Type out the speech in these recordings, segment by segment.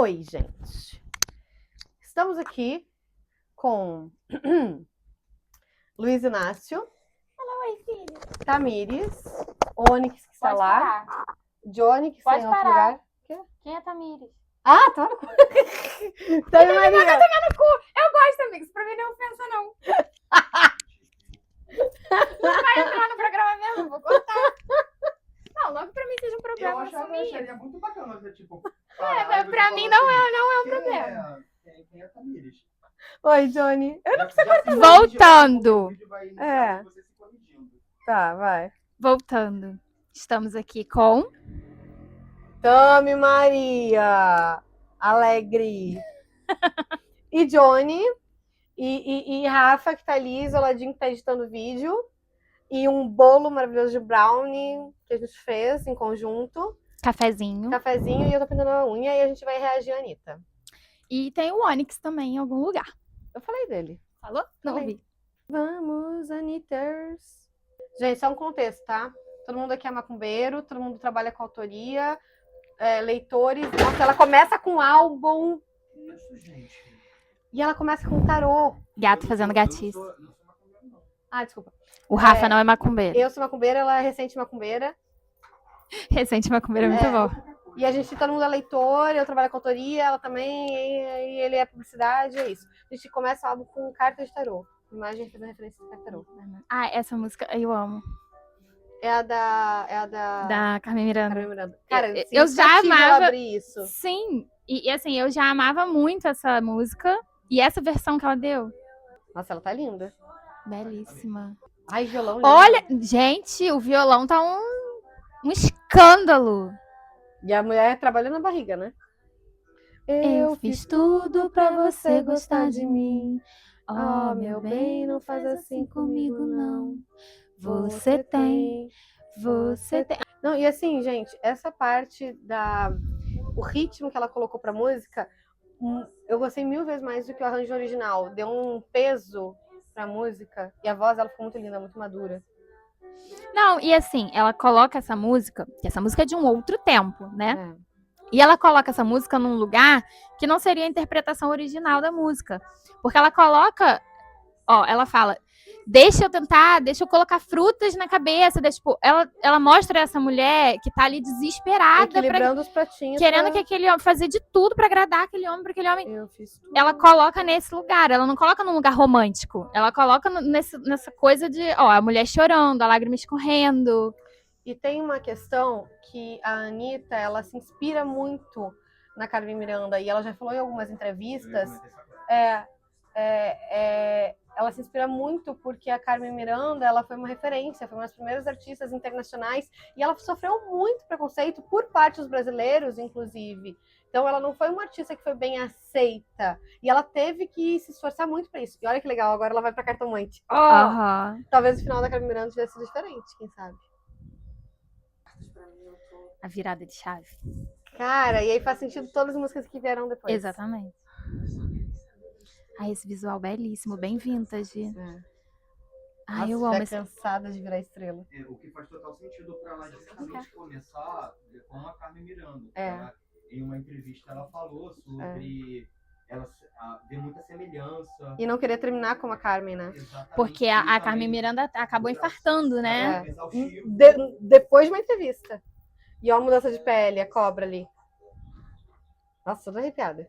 Oi, gente. Estamos aqui com Luiz Inácio. Oi, filho. Tamires. Onyx, que está Pode lá. parar. Johnny, que está Pode em outro parar. lugar. Quem é Tamires? Ah, tá no cu. Tami Maria. Eu gosto, amigos. Pra mim não é ofensa, não. Não vai entrar no programa mesmo, vou cortar. Não, logo pra mim seja um Eu problema acharia assumir. muito bacana você, tipo... Mas pra mim não é um problema. Quem é Tamires? Oi, Johnny. Voltando. Você se corrigindo. Tá, vai. Voltando. Estamos aqui com... Tami Maria. Alegre. E Johnny. E Rafa, que tá ali, isoladinho, que tá editando vídeo. E um bolo maravilhoso de brownie que a gente fez em conjunto. Cafezinho. Cafezinho, e eu tô pintando a unha e a gente vai reagir a Anitta. E tem o Onyx também em algum lugar. Eu falei dele. Falou? Não Falei. ouvi. Vamos, Anitters. Gente, só um contexto, tá? Todo mundo aqui é macumbeiro, todo mundo trabalha com autoria, leitores. Nossa, ela começa com álbum. Isso, gente. E ela começa com tarô. Gato fazendo gatice. Eu não sou macumbeiro, não. Ah, desculpa. O Rafa não é macumbeiro. Eu sou macumbeira, ela é recente macumbeira. Recente macumbeiro é muito bom. E a gente, todo mundo é leitor, eu trabalho com autoria, ela também, e ele é publicidade, é isso. A gente começa o álbum com carta de tarô. Imagem fazendo referência de carta de tarô. Ah, essa música eu amo. É a da Da Carmen Miranda. Carmen Miranda. Cara, Eu já amava. Abrir isso. Sim. E assim, eu já amava muito essa música. E essa versão que ela deu. Nossa, ela tá linda. Belíssima. Ai, violão lindo. Olha, gente, o violão tá um escândalo. E a mulher trabalhando na barriga, né? Eu fiz tudo pra você gostar de mim. Oh, meu bem, não faz assim comigo, não. Você tem. Não, e assim, gente, essa parte o ritmo que ela colocou pra música, eu gostei 1000 vezes mais do que o arranjo original. Deu um peso pra música. E a voz, ela ficou muito linda, muito madura. Não, e assim, ela coloca essa música, que essa música é de um outro tempo, né? É. E ela coloca essa música num lugar que não seria a interpretação original da música. Porque ela coloca, ela fala, deixa eu colocar frutas na cabeça. Tipo, ela mostra essa mulher que tá ali desesperada. Equilibrando os pratinhos. Querendo que aquele homem, fazer de tudo pra agradar aquele homem, pra aquele homem. Eu fiz tudo. Ela coloca nesse lugar, ela não coloca num lugar romântico. Ela coloca nessa coisa de, a mulher chorando, a lágrima escorrendo. E tem uma questão que a Anitta, ela se inspira muito na Carmen Miranda, e ela já falou em algumas entrevistas, ela se inspira muito porque a Carmen Miranda, ela foi uma referência, foi uma das primeiras artistas internacionais, e ela sofreu muito preconceito por parte dos brasileiros, inclusive. Então ela não foi uma artista que foi bem aceita, e ela teve que se esforçar muito para isso. E olha que legal, agora ela vai para Cartomante. Talvez o final da Carmen Miranda tivesse sido diferente, quem sabe? A virada de chave. Cara, e aí faz sentido todas as músicas que vieram depois. Exatamente. Ai, esse visual belíssimo, bem vintage. Ai, eu amo esse. Cansada de virar estrela. O que faz total sentido pra ela justamente começar com a Carmen Miranda. Em uma entrevista ela falou sobre ela ver muita semelhança. E não querer terminar como a Carmen, né? Exatamente. Porque a Carmen Miranda acabou infartando, né? Depois de uma entrevista. E ó, a mudança de pele, a cobra ali. Nossa, toda arrepiada.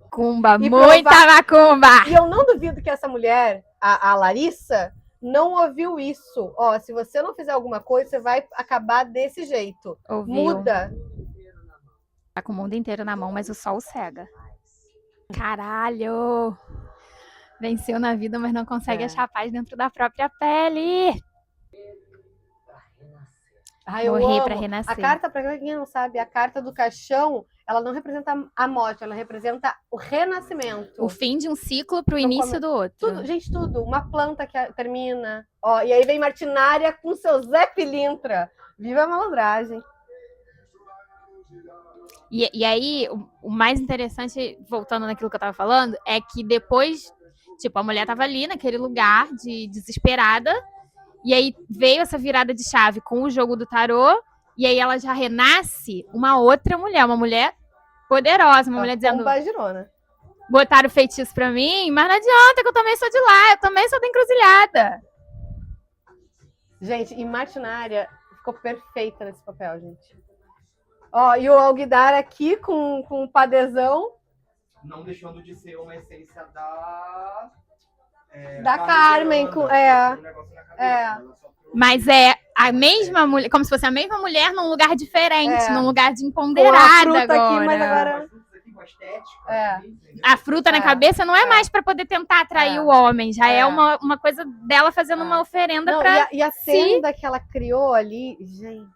Macumba, muita macumba! E eu não duvido que essa mulher, a Larissa, não ouviu isso. Se você não fizer alguma coisa, você vai acabar desse jeito. Ouviu. Muda. Tá com o mundo inteiro na mão, mas o sol cega. Caralho! Venceu na vida, mas não consegue achar paz dentro da própria pele. Morrer pra renascer. A carta, pra quem não sabe, a carta do caixão, ela não representa a morte, ela representa o renascimento. O fim de um ciclo pro início do outro. Tudo, gente, tudo. Uma planta que termina. E aí vem Martinária com seu Zé Pilintra. Viva a malandragem. E aí, o mais interessante, voltando naquilo que eu tava falando, é que depois, tipo, a mulher tava ali naquele lugar de desesperada. E aí veio essa virada de chave com o jogo do tarô, e aí ela já renasce uma outra mulher, uma mulher poderosa, uma mulher dizendo... Pomba girona. Botaram feitiço pra mim, mas não adianta que eu também sou de lá, eu também sou da encruzilhada. Gente, e Martinária ficou perfeita nesse papel, gente. Ó, e o Alguidar aqui com o padezão. Não deixando de ser uma essência da Carmen. Mas é a mesma mulher, como se fosse a mesma mulher num lugar diferente, num lugar de Com a empoderada fruta agora. aqui, mas agora... A fruta na cabeça não é mais pra poder tentar atrair o homem, já é uma coisa dela fazendo uma oferenda pra e a tenda que ela criou ali, gente.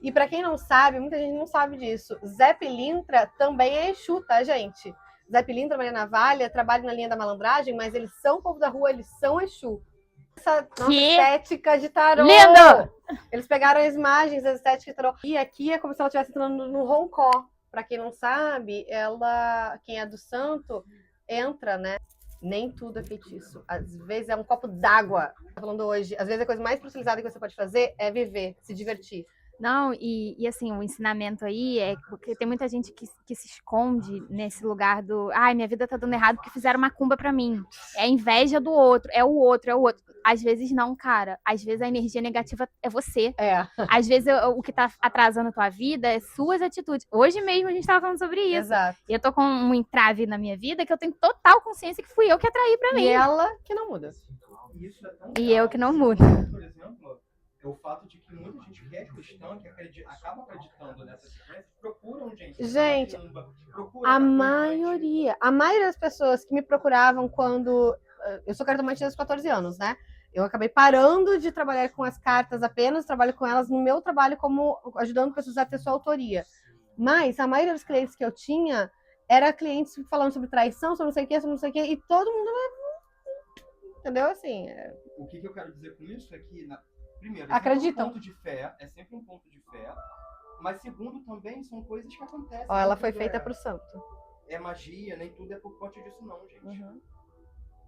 E pra quem não sabe, muita gente não sabe disso, Zé Pilintra também é Exu, tá, gente? Zé Pilintra, Maria Navalha, trabalham na linha da malandragem, mas eles são povo da rua, eles são Exu. Essa nossa estética de tarô. Lindo! Eles pegaram as imagens, as estéticas de tarô. E aqui é como se ela estivesse entrando no roncó. Pra quem não sabe, quem é do santo, entra, né? Nem tudo é feitiço. Às vezes é um copo d'água. Tô falando hoje. Às vezes a coisa mais personalizada que você pode fazer é viver, se divertir. Não, e assim, o ensinamento aí é porque tem muita gente que se esconde nesse lugar do ai, minha vida tá dando errado porque fizeram macumba pra mim. É a inveja do outro, é o outro, é o outro. Às vezes não, cara. Às vezes a energia negativa é você. Às vezes o que tá atrasando a tua vida é suas atitudes. Hoje mesmo a gente tava falando sobre isso. Exato. E eu tô com um entrave na minha vida que eu tenho total consciência que fui eu que atraí pra mim. E ela que não muda. E eu que não mudo. Por exemplo, é o fato de que muita gente que é cristã, que acaba acreditando nessas crenças, procuram gente. Gente, a maioria das pessoas que me procuravam quando... Eu sou cartomante desde os 14 anos, né? Eu acabei parando de trabalhar com as cartas apenas, trabalho com elas no meu trabalho como ajudando pessoas a ter sua autoria. Mas a maioria dos clientes que eu tinha era clientes falando sobre traição, sobre não sei o que, e todo mundo... Entendeu? Assim... O que eu quero dizer com isso é que... Primeiro, acreditam. É sempre um ponto de fé, mas segundo também são coisas que acontecem. Ó, ela foi feita pro santo. É magia, nem tudo é por conta disso não, gente.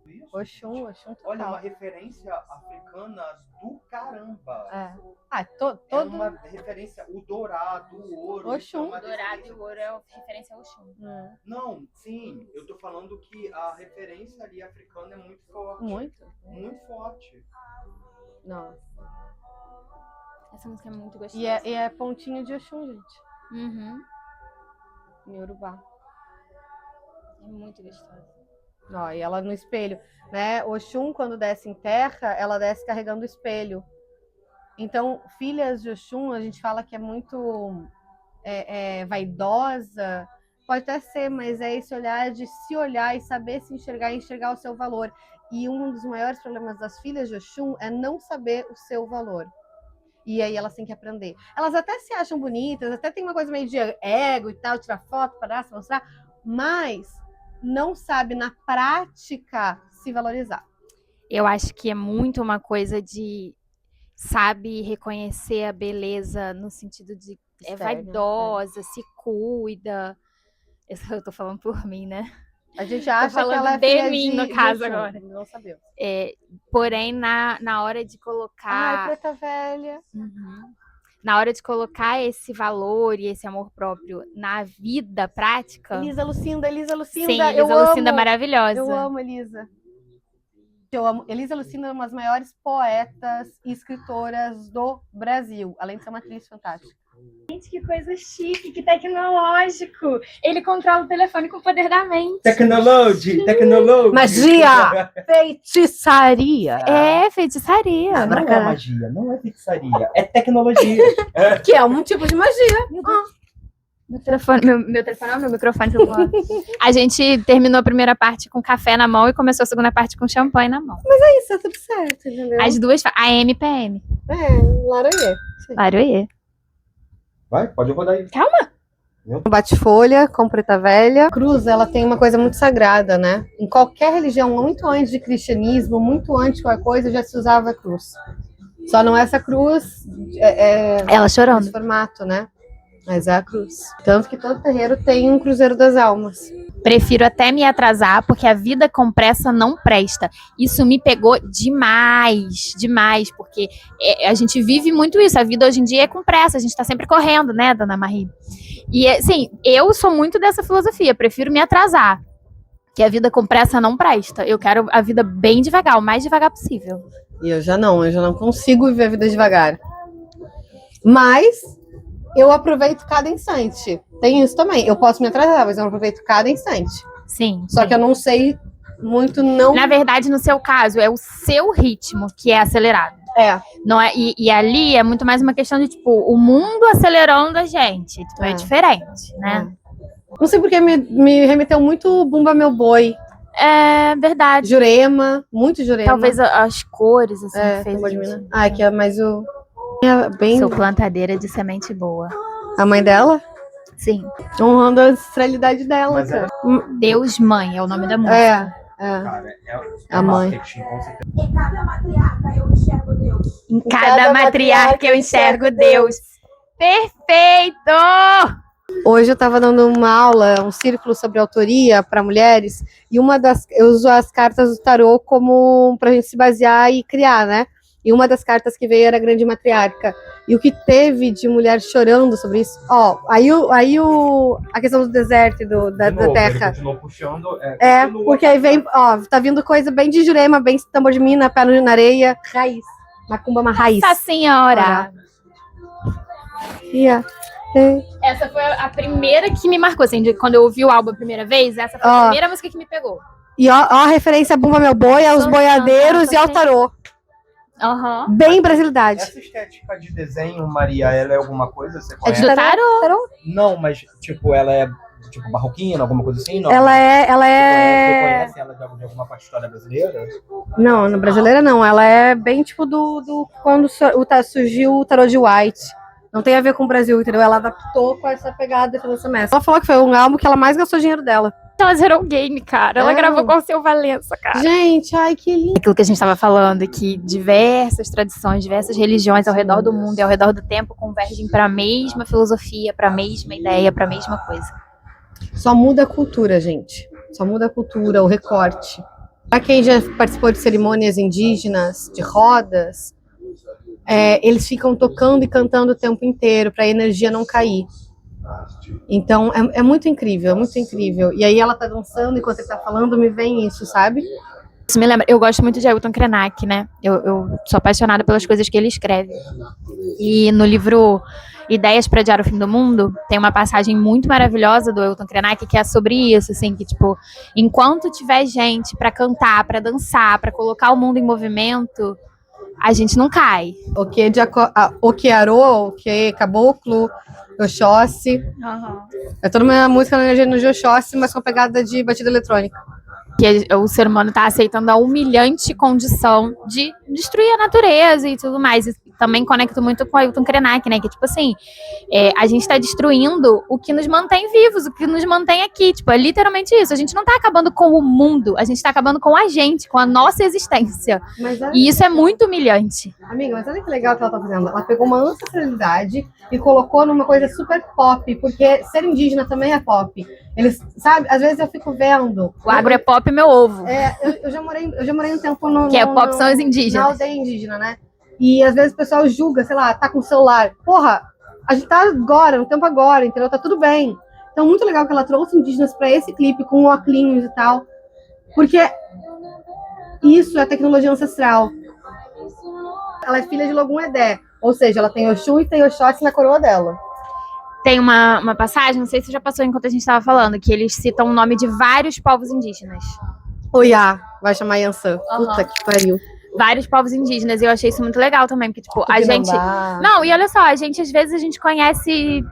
Isso, Oxum total. Olha, uma referência africana do caramba. É uma referência, o dourado, o ouro. Oxum. O dourado e o ouro é referência ao Oxum. Não, sim, eu tô falando que a referência ali africana é muito forte. Muito forte. Nossa. Essa música é muito gostosa. E é pontinho de Oxum, gente. Em Urubá. É muito gostosa. Ó, e ela no espelho, né? Oxum, quando desce em terra, ela desce carregando o espelho. Então, filhas de Oxum, a gente fala que é muito vaidosa. Pode até ser, mas é esse olhar de se olhar e saber se enxergar e enxergar o seu valor. E um dos maiores problemas das filhas de Oxum é não saber o seu valor. E aí elas têm que aprender. Elas até se acham bonitas, até tem uma coisa meio de ego e tal, tirar foto, parar, se mostrar, mas não sabe na prática se valorizar. Eu acho que é muito uma coisa de sabe reconhecer a beleza no sentido de é vaidosa, se cuida. Eu tô falando por mim, né? A gente acha que ela é de filha mim, no caso, agora. Não sabemos. Porém, na hora de colocar... Ai, preta velha. Na hora de colocar esse valor e esse amor próprio na vida prática... Elisa Lucinda. Sim, Elisa Lucinda maravilhosa. Eu amo Elisa. Elisa Lucinda é uma das maiores poetas e escritoras do Brasil, além de ser uma atriz fantástica. Gente, que coisa chique, que tecnológico. Ele controla o telefone com o poder da mente. Tecnologia. Magia! Feitiçaria. Feitiçaria. Não é magia, não é feitiçaria, é tecnologia. Que é um tipo de magia. Meu telefone, meu microfone. A gente terminou a primeira parte com café na mão e começou a segunda parte com champanhe na mão. Mas é isso, tá tudo certo, entendeu? As duas, AM e PM. Laroie. Vai, pode rodar aí. Calma. Bate-folha com preta velha. Cruz, ela tem uma coisa muito sagrada, né? Em qualquer religião, muito antes de cristianismo, muito antes de qualquer coisa, já se usava a cruz. Só não é essa cruz... ela chorando. Esse formato, né? Mas é a cruz. Tanto que todo terreiro tem um cruzeiro das almas. Prefiro até me atrasar, porque a vida com pressa não presta. Isso me pegou demais, porque a gente vive muito isso. A vida hoje em dia é com pressa, a gente tá sempre correndo, né, dona Marie? E, assim, eu sou muito dessa filosofia, prefiro me atrasar. Que a vida com pressa não presta. Eu quero a vida bem devagar, o mais devagar possível. E eu já não consigo viver a vida devagar. Mas eu aproveito cada instante. Tem isso também. Eu posso me atrasar, mas eu aproveito cada instante. Sim. Só que eu não sei muito não... Na verdade, no seu caso, é o seu ritmo que é acelerado. Não é, e ali é muito mais uma questão de, tipo, o mundo acelerando a gente. Tipo, é diferente, né? Não sei porque me remeteu muito Bumba Meu Boi. É verdade. Jurema, muito Jurema. Talvez as cores, assim, fez isso. Ah, que é mais o... É bem... Sou plantadeira de semente boa. A mãe dela? Sim. Honrando a ancestralidade dela. Cara. Deus Mãe é o nome da música. Cara, a mãe. Em cada matriarca eu enxergo Deus. Em cada matriarca eu enxergo Deus. Perfeito! Hoje eu estava dando uma aula, um círculo sobre autoria para mulheres, e eu uso as cartas do tarô como para a gente se basear e criar, né? E uma das cartas que veio era a Grande Matriarca. E o que teve de mulher chorando sobre isso, a questão do deserto e da terra. Ele continuou puxando, porque aí vem, tá vindo coisa bem de Jurema, bem tambor de mina, pé na areia, raiz. Macumba, uma raiz. Nossa Senhora! Essa foi a primeira que me marcou, assim, quando eu ouvi o álbum a primeira vez, essa foi a primeira música que me pegou. E a referência a Bumba Meu Boi, aos boiadeiros e ao tarô. Bem brasilidade. Essa estética de desenho, Maria, ela é alguma coisa? Você conhece? É de tarô? Não, mas tipo, ela é tipo barroquina, alguma coisa assim? Não. Ela é... Você conhece ela de alguma parte da história brasileira? Não, na brasileira não. Ela é bem tipo quando surgiu o tarô de White. Não tem a ver com o Brasil, entendeu? Ela adaptou com essa pegada e essa mescla. Ela falou que foi um álbum que ela mais gastou dinheiro dela. Ela zerou o game, cara. Ela gravou com o Seu Valença, cara. Gente, ai, que lindo. Aquilo que a gente estava falando, que diversas tradições, diversas religiões ao redor do mundo e ao redor do tempo convergem para a mesma filosofia, para a mesma ideia, para a mesma coisa. Só muda a cultura, gente. Só muda a cultura, o recorte. Para quem já participou de cerimônias indígenas, de rodas, eles ficam tocando e cantando o tempo inteiro para a energia não cair. Então é muito incrível, é muito incrível. E aí ela tá dançando enquanto ele tá falando, me vem isso, sabe? Isso me lembra, eu gosto muito de Ailton Krenak, né? Eu sou apaixonada pelas coisas que ele escreve. E no livro Ideias para Adiar o Fim do Mundo, tem uma passagem muito maravilhosa do Ailton Krenak que é sobre isso, assim, que tipo, enquanto tiver gente para cantar, para dançar, para colocar o mundo em movimento, a gente não cai. O que Arô, o que Caboclo, Oxóssi. É toda uma música na energia no Oxóssi, mas com pegada de batida eletrônica. Que o ser humano está aceitando a humilhante condição de destruir a natureza e tudo mais. E também conecto muito com o Ailton Krenak, né? Que, tipo assim, a gente está destruindo o que nos mantém vivos, o que nos mantém aqui. Tipo, é literalmente isso. A gente não está acabando com o mundo, a gente está acabando com a gente, com a nossa existência. E isso é muito humilhante. Amiga, mas olha que legal que ela tá fazendo. Ela pegou uma ancestralidade e colocou numa coisa super pop, porque ser indígena também é pop. Eles, sabe, às vezes eu fico vendo. O agro é pop, meu ovo. Eu já morei um tempo no. Que é pop são os indígenas. Na aldeia indígena, né? E às vezes o pessoal julga, sei lá, tá com o celular. Porra, a gente tá agora, no tempo agora, entendeu? Tá tudo bem. Então, muito legal que ela trouxe indígenas pra esse clipe com óculos e tal. Porque isso é tecnologia ancestral. Ela é filha de Logum Edé. Ou seja, ela tem Oxum e tem Oxóssi na coroa dela. Tem uma passagem, não sei se já passou enquanto a gente estava falando, que eles citam o nome de vários povos indígenas. Oiá, vai chamar Yansan. Puta que pariu. Vários povos indígenas, e eu achei isso muito legal também, porque, tipo, a gente... Não, e olha só, às vezes a gente conhece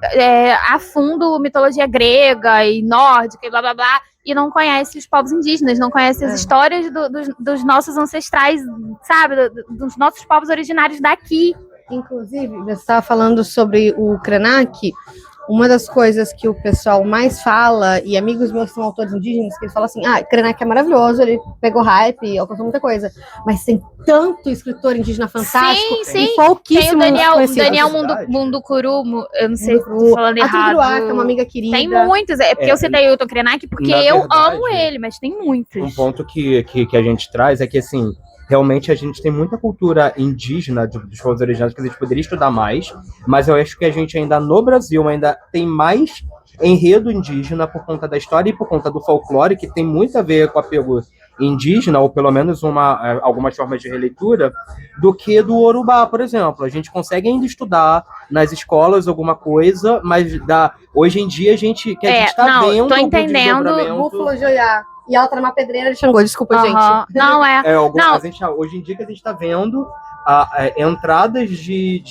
a fundo mitologia grega e nórdica e blá, blá, blá, e não conhece os povos indígenas, não conhece as histórias dos nossos ancestrais, sabe, dos nossos povos originários daqui. Inclusive, você estava falando sobre o Krenak. Uma das coisas que o pessoal mais fala, e amigos meus são autores indígenas, que eles falam assim, Krenak é maravilhoso, ele pegou hype, alcançou muita coisa, mas tem tanto escritor indígena fantástico, sim. E pouquíssimo tem o Daniel Munducuru, eu não sei se estou falando errado. A que é uma amiga querida. Tem muitos, porque eu citei o Ailton Krenak porque eu amo ele, mas tem muitos. Um ponto que a gente traz é que, assim, realmente a gente tem muita cultura indígena dos povos originários que a gente poderia estudar mais, mas eu acho que a gente ainda no Brasil ainda tem mais enredo indígena por conta da história e por conta do folclore, que tem muito a ver com o apego indígena, ou pelo menos algumas formas de releitura, do que do Urubá, por exemplo. A gente consegue ainda estudar nas escolas alguma coisa, mas hoje em dia a gente está vendo tô entendendo. Búfalo de Oiá. E ela tá numa pedreira de Xangô, desculpa, gente. Não, hoje em dia que a gente está vendo entradas de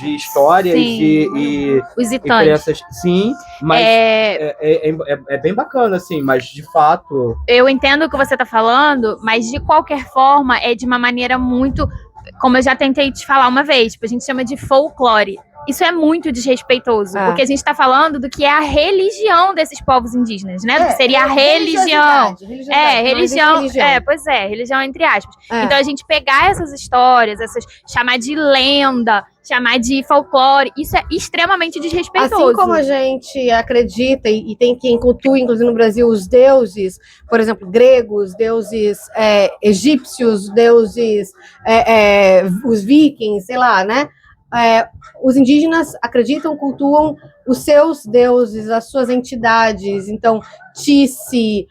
histórias e os e crianças, sim, mas é bem bacana, assim, mas de fato... Eu entendo o que você tá falando, mas de qualquer forma é de uma maneira muito, como eu já tentei te falar uma vez, tipo, a gente chama de folclore. Isso é muito desrespeitoso, porque a gente está falando do que é a religião desses povos indígenas, né? Do que seria a religião. Religião entre aspas. Então a gente pegar essas histórias, chamar de lenda, chamar de folclore, isso é extremamente desrespeitoso. Assim como a gente acredita e tem quem cultua, inclusive no Brasil, os deuses, por exemplo, gregos, deuses egípcios, deuses, os vikings, sei lá, né? Os indígenas acreditam, cultuam os seus deuses, as suas entidades, então, Tici,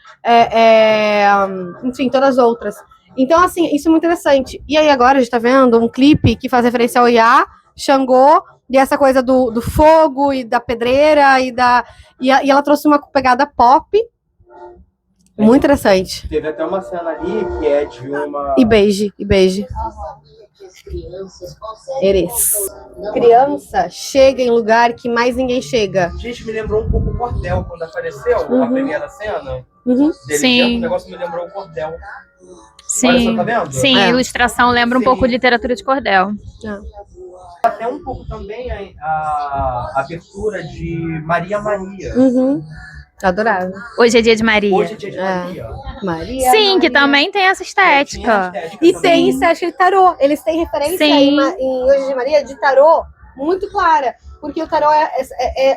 enfim, todas as outras. Então, assim, isso é muito interessante. E aí agora a gente tá vendo um clipe que faz referência ao Oiá, Xangô, e essa coisa do fogo e da pedreira, e ela trouxe uma pegada pop, muito interessante. Teve até uma cena ali que é de uma... E beije. Criança chega em lugar que mais ninguém chega. Gente, me lembrou um pouco o Cordel quando apareceu a primeira cena. Sim. O negócio me lembrou o Cordel. Sim. Olha só, tá vendo? Sim, a ilustração lembra um pouco de literatura de cordel. Até um pouco também a abertura de Maria. Adorável. Hoje é dia de Maria. Hoje é dia de Maria. Maria. Sim, que também tem essa estética. E tem estética de tarô. Eles têm referência em Hoje de Maria de tarô muito clara. Porque o tarô é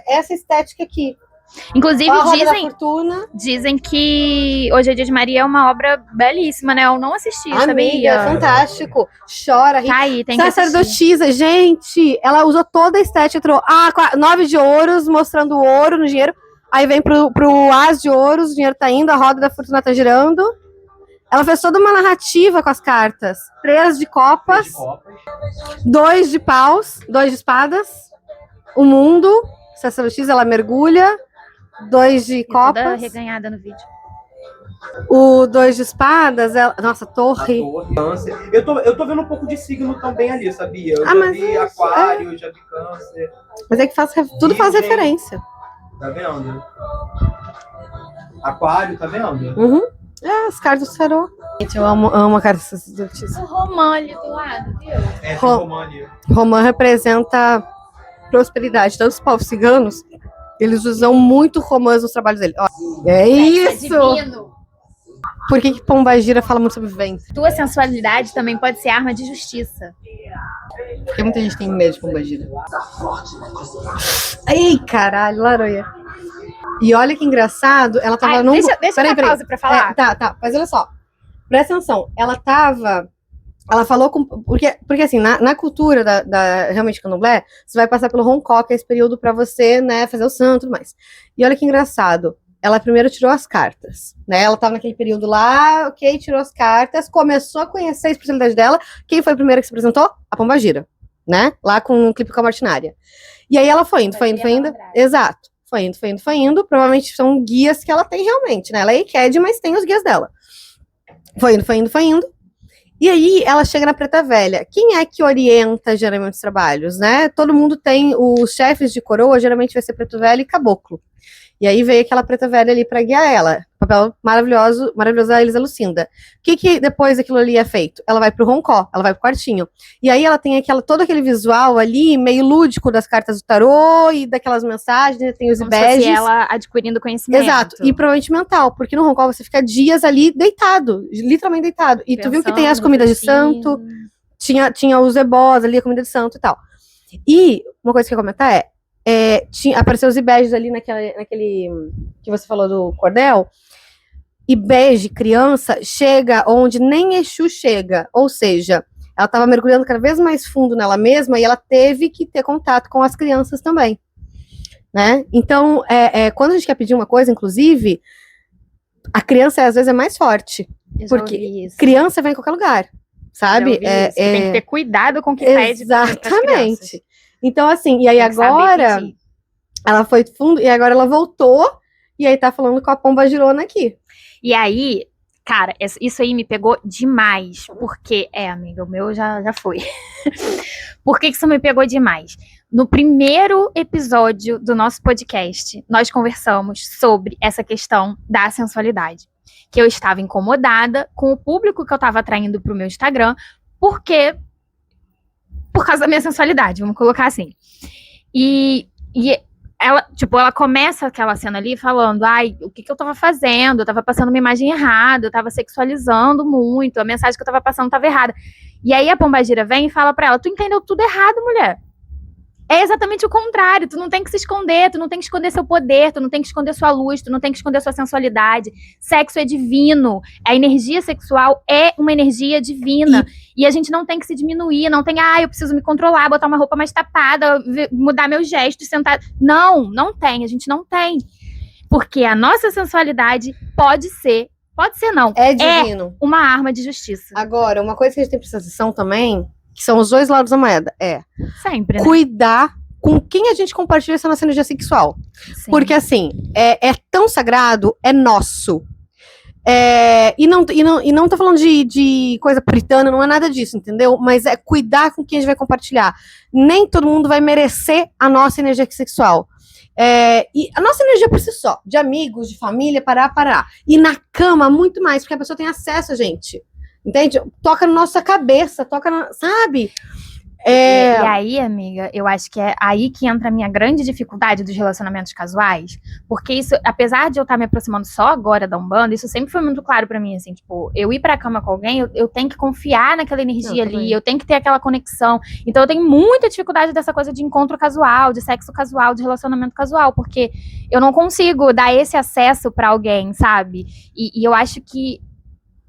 essa estética aqui. Inclusive, dizem que Hoje é dia de Maria é uma obra belíssima, né? Eu não assisti, sabia? É fantástico. Chora, ri. Tá aí, tem que assistir. Sacerdotisa, gente, ela usou toda a estética. 9 de ouros, mostrando o ouro no dinheiro. Aí vem pro as de ouros, o dinheiro tá indo, a roda da fortuna tá girando. Ela fez toda uma narrativa com as cartas. 3 de copas, 2 de paus, 2 de espadas, o mundo, sacerdotisa, ela mergulha, 2 de copas. Toda reganhada no vídeo. O 2 de espadas, nossa, torre. Eu tô vendo um pouco de signo também ali, sabia? Eu já vi aquário, já vi câncer. Mas é que tudo faz referência. Tá vendo? Aquário, tá vendo? As cartas do tarô. Gente, eu amo a carta sacerdotisa. O romã ali do lado, viu? Romã ali. Romã representa prosperidade. Tanto os povos ciganos, eles usam muito romãs nos trabalhos deles. É isso! Divino. Por que Pombagira fala muito sobre vento? Tua sensualidade também pode ser arma de justiça. Porque muita gente tem medo de Pombagira. Ai, caralho, Laroia. E olha que engraçado, ela tava num... Deixa eu pausa pra falar. Tá, mas olha só. Presta atenção, ela falou com... Porque assim, na cultura realmente candomblé, você vai passar pelo Roncó, que é esse período pra você, né, fazer o santo e tudo mais. E olha que engraçado. Ela primeiro tirou as cartas, né? Ela tava naquele período lá, ok, tirou as cartas, começou a conhecer a especialidade dela. Quem foi a primeira que se apresentou? A Pombagira, né? Lá com o clipe com a Martinária. E aí ela foi indo. Exato. Foi indo. Provavelmente são guias que ela tem realmente, né? Ela é ICAD, mas tem os guias dela. Foi indo. E aí ela chega na Preta Velha. Quem é que orienta geralmente os trabalhos, né? Todo mundo tem os chefes de coroa, geralmente vai ser Preto Velho e Caboclo. E aí veio aquela Preta Velha ali pra guiar ela. Papel maravilhoso da Elisa Lucinda. O que depois daquilo ali é feito? Ela vai pro Roncó, ela vai pro quartinho. E aí ela tem todo aquele visual ali, meio lúdico das cartas do tarô e daquelas mensagens, tem os badges. Como ela adquirindo conhecimento. Exato, e provavelmente mental, porque no Roncó você fica dias ali deitado, literalmente deitado. E tu viu que tem as comidas de santo, tinha os ebós ali, a comida de santo e tal. E uma coisa que eu ia comentar apareceu os badges ali naquele que você falou do cordel. E bege, criança, chega onde nem Exu chega. Ou seja, ela estava mergulhando cada vez mais fundo nela mesma e ela teve que ter contato com as crianças também. Né? Então, quando a gente quer pedir uma coisa, inclusive, a criança às vezes é mais forte. Porque criança vem em qualquer lugar, sabe? Tem que ter cuidado com o que pede. Exatamente. Então, assim, e aí agora, ela foi fundo, e agora ela voltou, e aí tá falando com a pomba girona aqui. E aí, cara, isso aí me pegou demais, porque, amiga, o meu já foi. Por que isso me pegou demais? No primeiro episódio do nosso podcast, nós conversamos sobre essa questão da sensualidade. Que eu estava incomodada com o público que eu estava atraindo para o meu Instagram, por causa da minha sensualidade, vamos colocar assim. E ela começa aquela cena ali falando, o que eu tava fazendo? Eu tava passando uma imagem errada, eu tava sexualizando muito, a mensagem que eu tava passando tava errada. E aí a pombagira vem e fala pra ela, tu entendeu tudo errado, mulher. É exatamente o contrário, tu não tem que se esconder, tu não tem que esconder seu poder, tu não tem que esconder sua luz, tu não tem que esconder sua sensualidade. Sexo é divino, a energia sexual é uma energia divina. E a gente não tem que se diminuir, não tem, eu preciso me controlar, botar uma roupa mais tapada, mudar meus gestos, sentar. Não tem, a gente não tem. Porque a nossa sensualidade pode ser não. É divino. É uma arma de justiça. Agora, uma coisa que a gente tem prestação também, que são os dois lados da moeda, sempre, né? Cuidar com quem a gente compartilha essa nossa energia sexual. Sim. Porque, assim, é tão sagrado, é nosso. E não tô falando de coisa puritana, não é nada disso, entendeu? Mas é cuidar com quem a gente vai compartilhar. Nem todo mundo vai merecer a nossa energia sexual. E a nossa energia por si só, de amigos, de família, parar. E na cama, muito mais, porque a pessoa tem acesso a gente. Entende? Toca na nossa cabeça, sabe? E aí, amiga, eu acho que é aí que entra a minha grande dificuldade dos relacionamentos casuais, porque isso, apesar de eu estar me aproximando só agora da Umbanda, isso sempre foi muito claro pra mim, assim, tipo, eu ir pra cama com alguém, eu tenho que confiar naquela energia ali, eu tenho que ter aquela conexão, então eu tenho muita dificuldade dessa coisa de encontro casual, de sexo casual, de relacionamento casual, porque eu não consigo dar esse acesso pra alguém, sabe? E eu acho que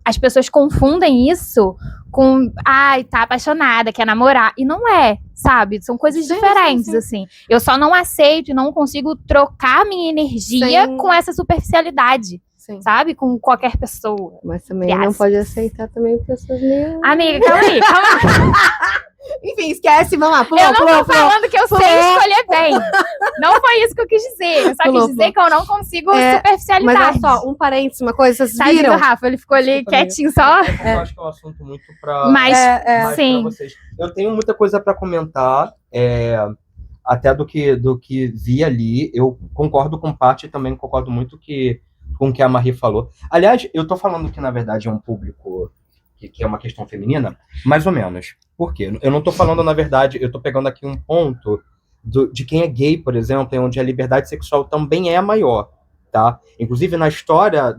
as pessoas confundem isso com, tá apaixonada, quer namorar. E não é, sabe? São coisas diferentes, assim. Eu só não aceito e não consigo trocar minha energia com essa superficialidade, sabe? Com qualquer pessoa. Mas também não pode aceitar também pessoas meio... Amiga, calma aí. Enfim, esquece, vamos lá. Eu não tô falando que eu sei escolher bem. Não foi isso que eu quis dizer. Eu só quis dizer que eu não consigo superficialidade. Mas olha só, um parênteses, uma coisa, vocês viram? Tadinho, Rafa, ele ficou ali quietinho só. Eu acho que é um assunto muito pra... Mas, sim. Pra vocês. Eu tenho muita coisa pra comentar, até do que vi ali. Eu concordo com parte e também concordo muito com o que a Marie falou. Aliás, eu tô falando que, na verdade, é um público... que é uma questão feminina, mais ou menos. Por quê? Eu não tô falando, na verdade, eu tô pegando aqui um ponto de quem é gay, por exemplo, onde a liberdade sexual também é a maior, tá? Inclusive, na história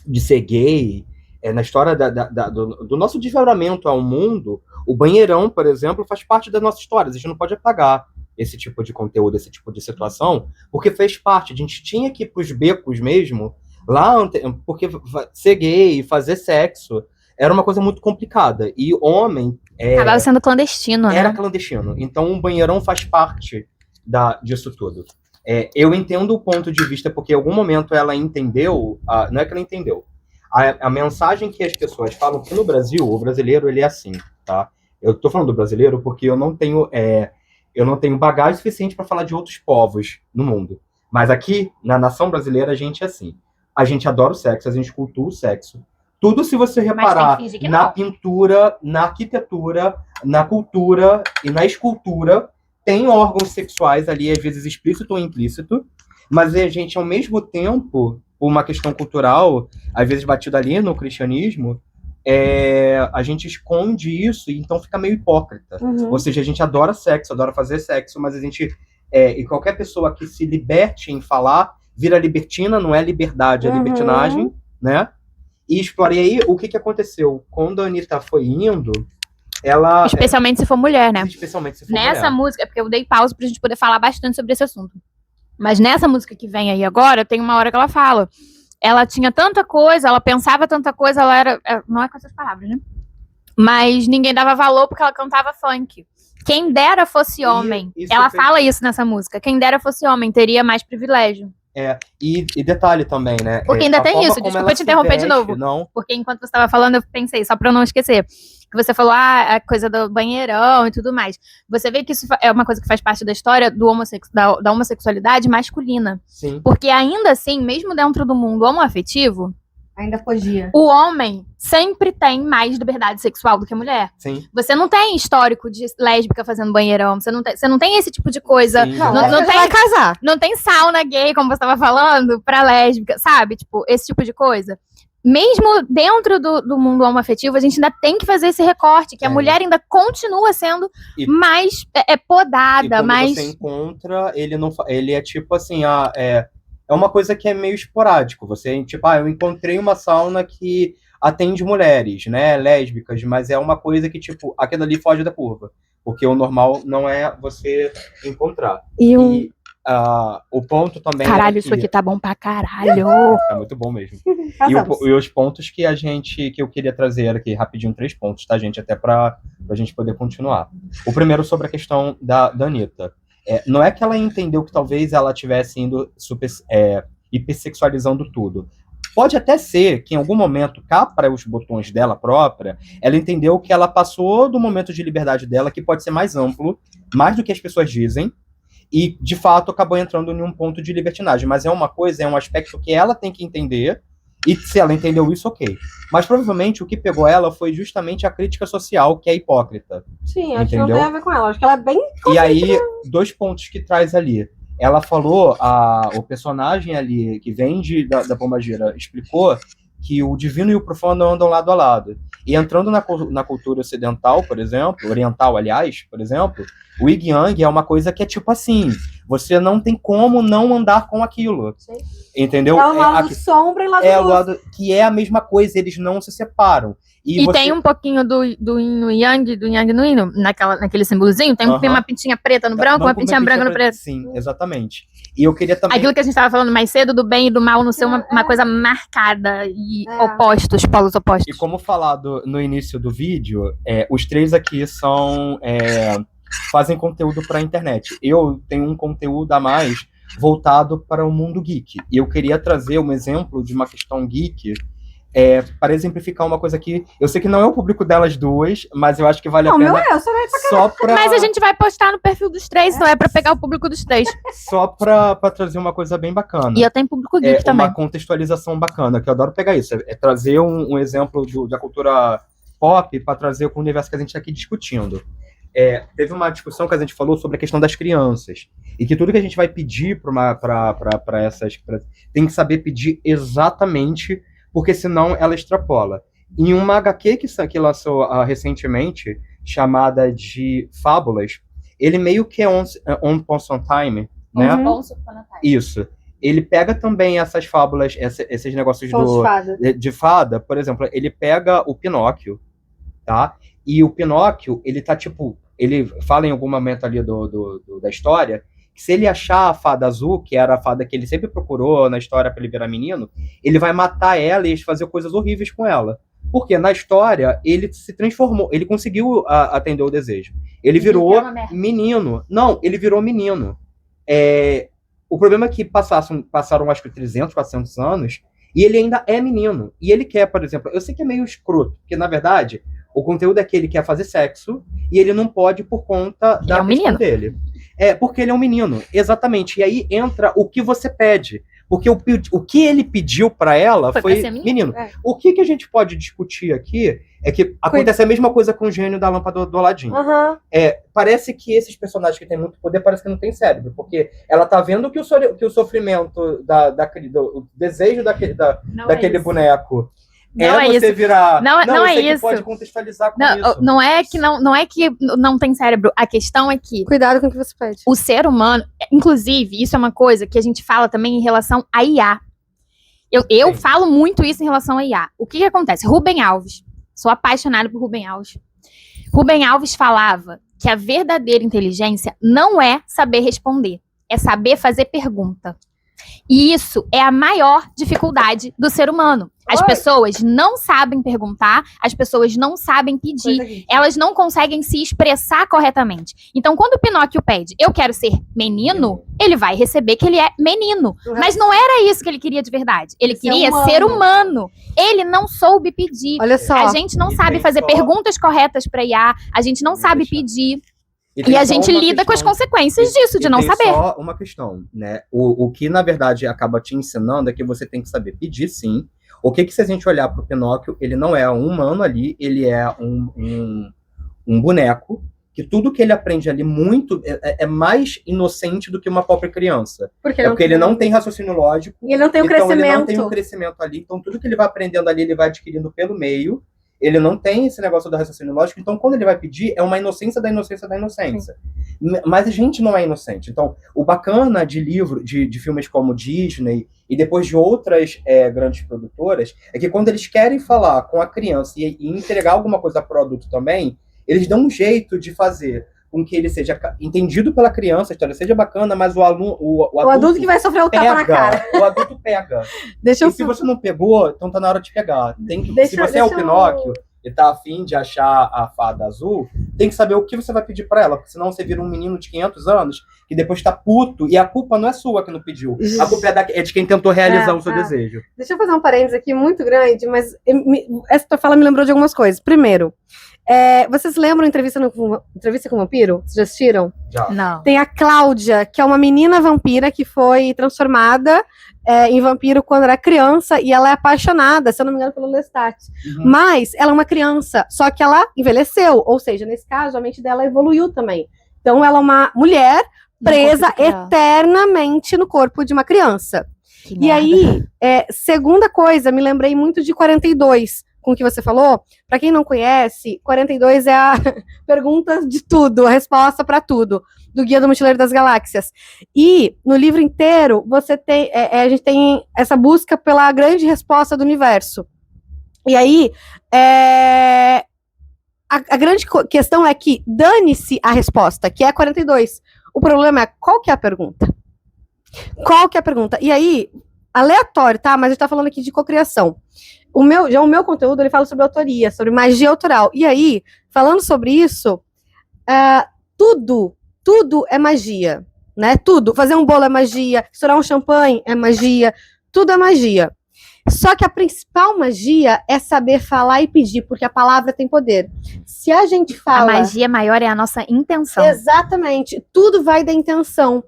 de ser gay, na história do nosso desdobramento ao mundo, o banheirão, por exemplo, faz parte da nossa história. A gente não pode apagar esse tipo de conteúdo, esse tipo de situação, porque fez parte. A gente tinha que ir pros becos mesmo, lá, porque ser gay, fazer sexo, era uma coisa muito complicada. E homem... acabava sendo clandestino, né? Era clandestino. Então, um banheirão faz parte disso tudo. Eu entendo o ponto de vista, porque em algum momento ela entendeu... não é que ela entendeu. A mensagem que as pessoas falam que no Brasil, o brasileiro, ele é assim, tá? Eu tô falando do brasileiro porque eu não tenho bagagem suficiente para falar de outros povos no mundo. Mas aqui, na nação brasileira, a gente é assim. A gente adora o sexo, a gente cultua o sexo. Tudo, se você reparar na pintura, na arquitetura, na cultura e na escultura, tem órgãos sexuais ali, às vezes explícito ou implícito, mas a gente, ao mesmo tempo, por uma questão cultural, às vezes batida ali no cristianismo, a gente esconde isso e então fica meio hipócrita. Uhum. Ou seja, a gente adora sexo, adora fazer sexo, mas a gente... e qualquer pessoa que se liberte em falar vira libertina, não é liberdade, é libertinagem, né? E explorei aí o que aconteceu. Quando a Anitta foi indo, ela... Especialmente se for mulher, né? Especialmente se for nessa mulher. Música, porque eu dei pausa pra gente poder falar bastante sobre esse assunto. Mas nessa música que vem aí agora, tem uma hora que ela fala ela tinha tanta coisa, ela pensava tanta coisa, ela era... Não é com essas palavras, né? Mas ninguém dava valor porque ela cantava funk. Quem dera fosse homem. Ela fala isso nessa música. Quem dera fosse homem, teria mais privilégio. E detalhe também, né? Porque ainda tem isso, desculpa te interromper de novo. Não. Porque enquanto você estava falando, eu pensei, só pra eu não esquecer, que você falou, a coisa do banheirão e tudo mais. Você vê que isso é uma coisa que faz parte da história da homossexualidade masculina. Sim. Porque ainda assim, mesmo dentro do mundo homoafetivo, Ainda podia. o homem sempre tem mais liberdade sexual do que a mulher. Sim. Você não tem histórico de lésbica fazendo banheirão, você não tem esse tipo de coisa. Sim, Não, não tem, vai casar. não tem sauna gay, como você estava falando, pra lésbica, sabe? Tipo, esse tipo de coisa. Mesmo dentro do mundo homoafetivo, a gente ainda tem que fazer esse recorte, que a mulher ainda continua sendo mais podada, mais... você encontra, ele é tipo assim, é uma coisa que é meio esporádico. Você, tipo, eu encontrei uma sauna que atende mulheres, né, lésbicas, mas é uma coisa que, tipo, aquilo ali foge da curva. Porque o normal não é você encontrar. E o ponto também... Caralho, isso aqui tá bom pra caralho. É muito bom mesmo. E os pontos que eu queria trazer aqui, rapidinho, 3 pontos, tá, gente? Até pra gente poder continuar. O primeiro sobre a questão da Anitta. Não é que ela entendeu que talvez ela estivesse indo hipersexualizando tudo. Pode até ser que em algum momento, cá para os botões dela própria, ela entendeu que ela passou do momento de liberdade dela, que pode ser mais amplo, mais do que as pessoas dizem, e de fato acabou entrando em um ponto de libertinagem. Mas é um aspecto que ela tem que entender, e se ela entendeu isso, ok. Mas provavelmente o que pegou ela foi justamente a crítica social, que é hipócrita. Sim, acho que não tem a ver com ela. Acho que ela é bem... E aí, 2 pontos que traz ali. Ela falou, o personagem ali que vem da Pombagira explicou que o divino e o profano andam lado a lado. E entrando na cultura ocidental, por exemplo, oriental, aliás, por exemplo, o Yin Yang é uma coisa que é tipo assim, você não tem como não andar com aquilo. Sim. Entendeu? É o lado sombra e lado luz. O lado que é a mesma coisa, eles não se separam. E tem um pouquinho do Yin no Yang, do Yang no Yin, naquele símbolozinho, tem uma pintinha preta no branco, uma pintinha branca no preto. Sim, exatamente. E eu queria também... Aquilo que a gente estava falando mais cedo, do bem e do mal não ser uma coisa marcada e polos opostos. E como falado no início do vídeo, os 3 aqui fazem conteúdo para a internet. Eu tenho um conteúdo a mais voltado para o mundo geek. E eu queria trazer um exemplo de uma questão geek para exemplificar uma coisa que eu sei que não é o público delas duas, mas eu acho que vale a pena. Só pra... Mas a gente vai postar no perfil dos 3, então é para pegar o público dos 3. Só para trazer uma coisa bem bacana. E eu tenho público geek também. Uma contextualização bacana, que eu adoro pegar isso. Trazer um exemplo da cultura pop para trazer com o universo que a gente está aqui discutindo. Teve uma discussão que a gente falou sobre a questão das crianças. E que tudo que a gente vai pedir para essas... tem que saber pedir exatamente, porque senão ela extrapola. Em uma HQ que lançou recentemente, chamada de Fábulas, ele meio que é On Poison Time, né? Isso. Ele pega também essas fábulas, esses negócios de fada, por exemplo, ele pega o Pinóquio, tá? E o Pinóquio, ele tá tipo... Ele fala em algum momento ali da história que se ele achar a fada azul, que era a fada que ele sempre procurou na história para ele virar menino, ele vai matar ela e fazer coisas horríveis com ela. Porque na história ele se transformou, ele conseguiu atender o desejo. Ele virou menino. Não, ele virou menino. O problema é que passaram acho que 300, 400 anos e ele ainda é menino. E ele quer, por exemplo, eu sei que é meio escroto, porque na verdade o conteúdo é que ele quer fazer sexo e ele não pode por conta da questão dele. Porque ele é um menino, exatamente. E aí entra o que você pede. Porque o que ele pediu para ela foi menino. O que a gente pode discutir aqui é que acontece a mesma coisa com o gênio da lâmpada do Aladim. Parece que esses personagens que têm muito poder parece que não tem cérebro, porque ela tá vendo que o sofrimento do desejo daquele boneco você virar... Não é isso. Pode contextualizar com isso. Não é que não tem cérebro. A questão é que... Cuidado com o que você pede. O ser humano... Inclusive, isso é uma coisa que a gente fala também em relação à IA. Eu falo muito isso em relação à IA. O que acontece? Rubem Alves. Sou apaixonada por Rubem Alves. Rubem Alves falava que a verdadeira inteligência não é saber responder. É saber fazer pergunta. E isso é a maior dificuldade do ser humano. As Oi. pessoas não sabem perguntar, as pessoas não sabem pedir, Coisa aqui. elas não conseguem se expressar corretamente. Então, quando o Pinóquio pede, eu quero ser menino, ele vai receber que ele é menino. Mas não era isso que ele queria de verdade. Ele Ser queria humano. ser humano. Ele não soube pedir. Olha só. A gente não E sabe tem fazer só- perguntas corretas para IA, a gente não sabe pedir. tem E a só gente uma lida com as questão- consequências disso, de e não tem saber. só uma questão, né? O que, na verdade, acaba te ensinando é que você tem que saber pedir, sim. O que se a gente olhar para o Pinóquio, ele não é um humano ali, ele é um boneco, que tudo que ele aprende ali muito é mais inocente do que uma própria criança. Porque É porque ele não tem raciocínio lógico, E ele não tem o então crescimento. ele não tem um crescimento ali, então tudo que ele vai aprendendo ali, ele vai adquirindo pelo meio. Ele não tem esse negócio do raciocínio lógico, então quando ele vai pedir, é uma inocência da inocência da inocência. Mas a gente não é inocente. Então, o bacana de livro, de filmes como Disney e depois de outras grandes produtoras, é que quando eles querem falar com a criança e entregar alguma coisa para o adulto também, eles dão um jeito de fazer com que ele seja entendido pela criança, a história seja bacana, mas o adulto que vai sofrer o tapa na cara. O adulto pega. Deixa eu E se você não pegou, então tá na hora de pegar. Se Deixa você é o eu- Pinóquio e tá afim de achar a fada azul, tem que saber o que você vai pedir pra ela, porque senão você vira um menino de 500 anos que depois tá puto e a culpa não é sua que não pediu. A culpa é de quem tentou realizar o seu desejo. Deixa eu fazer um parênteses aqui muito grande, mas essa tua fala me lembrou de algumas coisas. Primeiro, vocês lembram Entrevista com o Vampiro? Vocês já assistiram? Já. Não. Tem a Cláudia, que é uma menina vampira que foi transformada em vampiro quando era criança e ela é apaixonada, se eu não me engano, pelo Lestat. Uhum. Mas ela é uma criança, só que ela envelheceu, ou seja, nesse caso, a mente dela evoluiu também. Então, ela é uma mulher presa eternamente no corpo de uma criança. E aí, segunda coisa, me lembrei muito de 42, com o que você falou. Para quem não conhece, 42 é a pergunta de tudo, a resposta para tudo, do Guia do Mochileiro das Galáxias. E no livro inteiro, você tem, a gente tem essa busca pela grande resposta do universo. E aí, a grande questão é que dane-se a resposta, que é 42. O problema é qual que é a pergunta? Qual que é a pergunta? E aí, aleatório, tá? Mas a gente tá falando aqui de cocriação. O meu conteúdo, ele fala sobre autoria, sobre magia autoral. E aí, falando sobre isso, tudo é magia, né? Tudo. Fazer um bolo é magia, estourar um champanhe é magia, tudo é magia. Só que a principal magia é saber falar e pedir, porque a palavra tem poder. Se a gente fala... A magia maior é a nossa intenção. Exatamente. Tudo vai da intenção.